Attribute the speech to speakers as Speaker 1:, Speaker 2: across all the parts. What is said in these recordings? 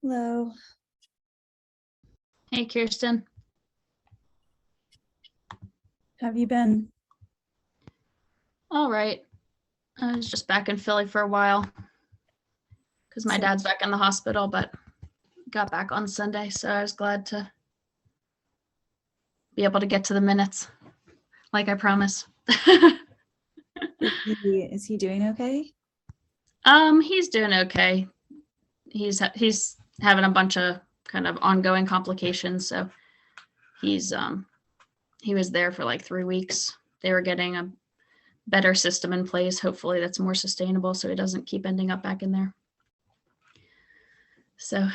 Speaker 1: Hello.
Speaker 2: Hey, Kirsten.
Speaker 1: How have you been?
Speaker 2: All right. I was just back in Philly for a while because my dad's back in the hospital, but got back on Sunday. So I was glad to be able to get to the minutes like I promised.
Speaker 1: Is he doing okay?
Speaker 2: He's doing okay. He's having a bunch of kind of ongoing complications. So he was there for like 3 weeks. They were getting a better system in place. Hopefully that's more sustainable so he doesn't keep ending up back in there. So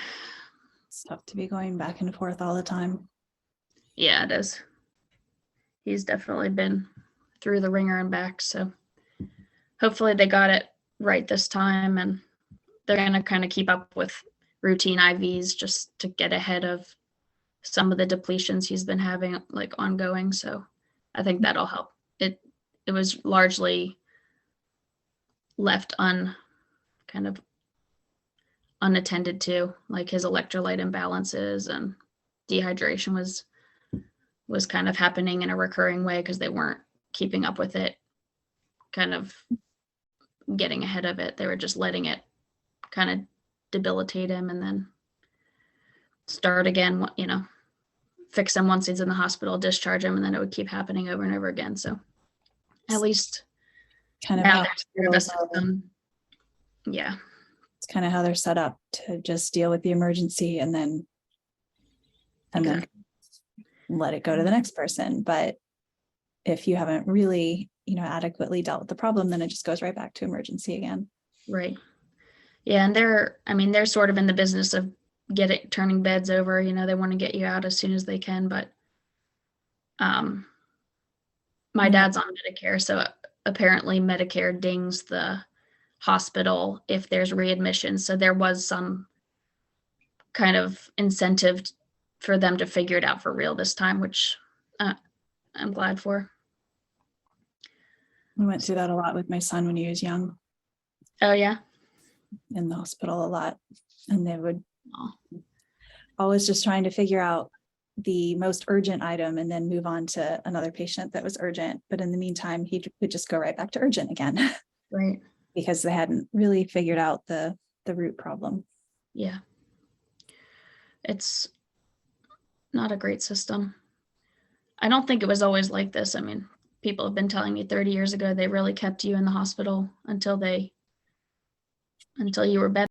Speaker 1: It's tough to be going back and forth all the time.
Speaker 2: yeah, it is. He's definitely been through the ringer and back. So hopefully they got it right this time and they're going to kind of keep up with routine IVs just to get ahead of some of the depletions he's been having like ongoing. So I think that'll help. It was largely left unattended to, like his electrolyte imbalances and dehydration was kind of happening in a recurring way because they weren't keeping up with it, kind of getting ahead of it. They were just letting it kind of debilitate him and then start again, fix him once he's in the hospital, discharge him, and then it would keep happening over and over again. So at least
Speaker 1: Kind of
Speaker 2: now
Speaker 1: how
Speaker 2: there's a system. Yeah.
Speaker 1: It's kind of how they're set up to just deal with the emergency and then let it go to the next person. But if you haven't really, adequately dealt with the problem, then it just goes right back to emergency again.
Speaker 2: Right. Yeah. And they're sort of in the business of turning beds over, they want to get you out as soon as they can. But my dad's on Medicare. So apparently Medicare dings the hospital if there's readmission. So there was some kind of incentive for them to figure it out for real this time, which I'm glad for.
Speaker 1: We went through that a lot with my son when he was young.
Speaker 2: Oh, yeah.
Speaker 1: In the hospital a lot. And they would always just trying to figure out the most urgent item and then move on to another patient that was urgent. But in the meantime, he would just go right back to urgent again.
Speaker 2: Right.
Speaker 1: Because they hadn't really figured out the root problem.
Speaker 2: Yeah. It's not a great system. I don't think it was always like this. I mean, people have been telling me 30 years ago, they really kept you in the hospital until you were better.